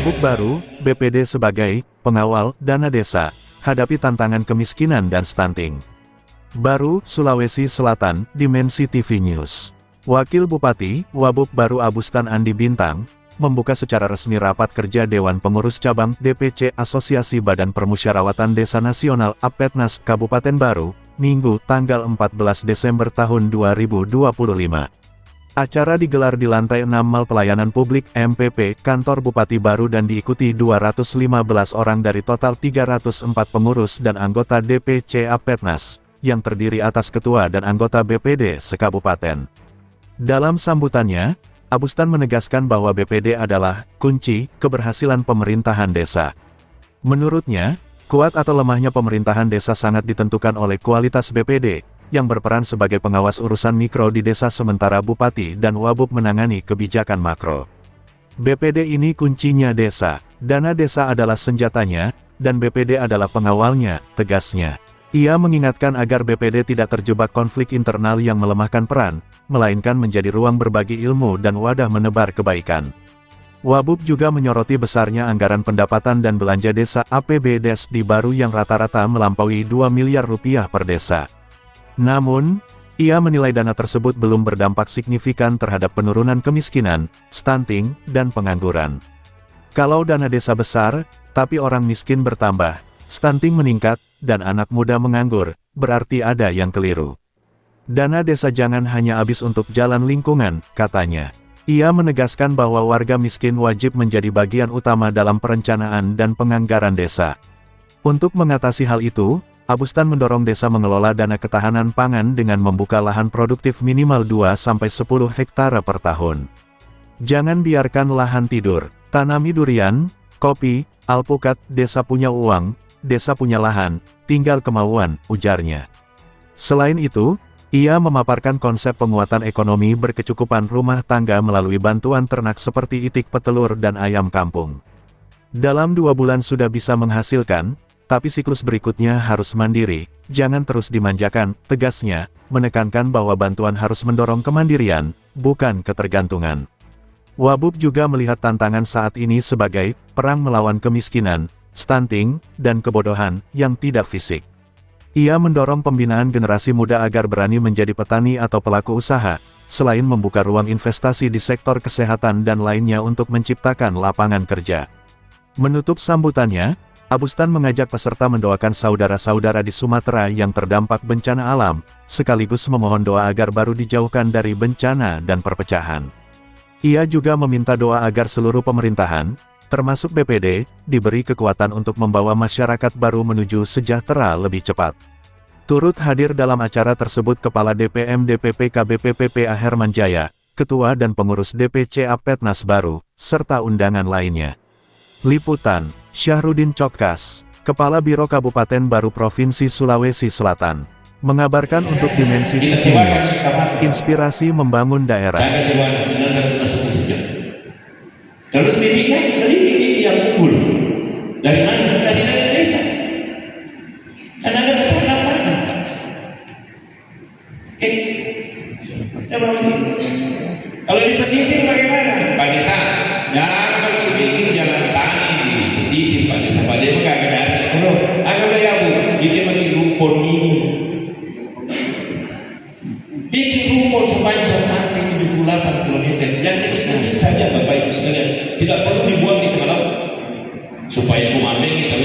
Wabub baru, BPD sebagai pengawal dana desa, hadapi tantangan kemiskinan dan stunting. Baru, Sulawesi Selatan, Dimensi TV News. Wakil Bupati, Wabub Baru Abustan Andi Bintang, membuka secara resmi rapat kerja Dewan Pengurus Cabang DPC Asosiasi Badan Permusyawaratan Desa Nasional APEDNAS Kabupaten Baru, Minggu, tanggal 14 Desember tahun 2025. Acara digelar di lantai 6 Mal Pelayanan Publik MPP Kantor Bupati Baru dan diikuti 215 orang dari total 304 pengurus dan anggota DPC APEDNAS, yang terdiri atas ketua dan anggota BPD sekabupaten. Dalam sambutannya, Abustan menegaskan bahwa BPD adalah kunci keberhasilan pemerintahan desa. Menurutnya, kuat atau lemahnya pemerintahan desa sangat ditentukan oleh kualitas BPD, yang berperan sebagai pengawas urusan mikro di desa sementara Bupati dan Wabub menangani kebijakan makro. BPD ini kuncinya desa, dana desa adalah senjatanya, dan BPD adalah pengawalnya, tegasnya. Ia mengingatkan agar BPD tidak terjebak konflik internal yang melemahkan peran, melainkan menjadi ruang berbagi ilmu dan wadah menebar kebaikan. Wabub juga menyoroti besarnya anggaran pendapatan dan belanja desa APBDes di Baru yang rata-rata melampaui 2 miliar rupiah per desa. Namun, ia menilai dana tersebut belum berdampak signifikan terhadap penurunan kemiskinan, stunting, dan pengangguran. Kalau dana desa besar, tapi orang miskin bertambah, stunting meningkat, dan anak muda menganggur, berarti ada yang keliru. Dana desa jangan hanya habis untuk jalan lingkungan, katanya. Ia menegaskan bahwa warga miskin wajib menjadi bagian utama dalam perencanaan dan penganggaran desa. Untuk mengatasi hal itu, Abustan mendorong desa mengelola dana ketahanan pangan dengan membuka lahan produktif minimal 2-10 hektare per tahun. Jangan biarkan lahan tidur, tanami durian, kopi, alpukat, desa punya uang, desa punya lahan, tinggal kemauan, ujarnya. Selain itu, ia memaparkan konsep penguatan ekonomi berkecukupan rumah tangga melalui bantuan ternak seperti itik petelur dan ayam kampung. Dalam 2 bulan sudah bisa menghasilkan, tapi siklus berikutnya harus mandiri, jangan terus dimanjakan, tegasnya, menekankan bahwa bantuan harus mendorong kemandirian, bukan ketergantungan. Wabub juga melihat tantangan saat ini sebagai perang melawan kemiskinan, stunting, dan kebodohan yang tidak fisik. Ia mendorong pembinaan generasi muda agar berani menjadi petani atau pelaku usaha, selain membuka ruang investasi di sektor kesehatan dan lainnya untuk menciptakan lapangan kerja. Menutup sambutannya, Abustan mengajak peserta mendoakan saudara-saudara di Sumatera yang terdampak bencana alam, sekaligus memohon doa agar Baru dijauhkan dari bencana dan perpecahan. Ia juga meminta doa agar seluruh pemerintahan, termasuk BPD, diberi kekuatan untuk membawa masyarakat Baru menuju sejahtera lebih cepat. Turut hadir dalam acara tersebut Kepala DPM DPP KBPPPA Herman Jaya, Ketua dan Pengurus DPC APEDNAS Baru, serta undangan lainnya. Liputan, Syahrudin Cokkas, Kepala Biro Kabupaten Baru Provinsi Sulawesi Selatan, mengabarkan untuk Dimensi TV News, inspirasi membangun daerah. Terus bibinya beli bibi yang unggul. Dari mana? Dari desa. Karena ada ketahanan pangan. Oke. Coba lagi. Kalau di pesisir bagaimana? Pak Desa, jangan bagi bikin jalan tani di pesisir Pak Desa. Pak Desa nggak ada. Kalau agak ya Bu, bikin bagi rumput mini. Bikin rumput sepanjang pantai 78 km. Yang kecil-kecil saja Bapak Ibu sekalian. Tidak perlu dibuang di tengah laut. Supaya kumambing kita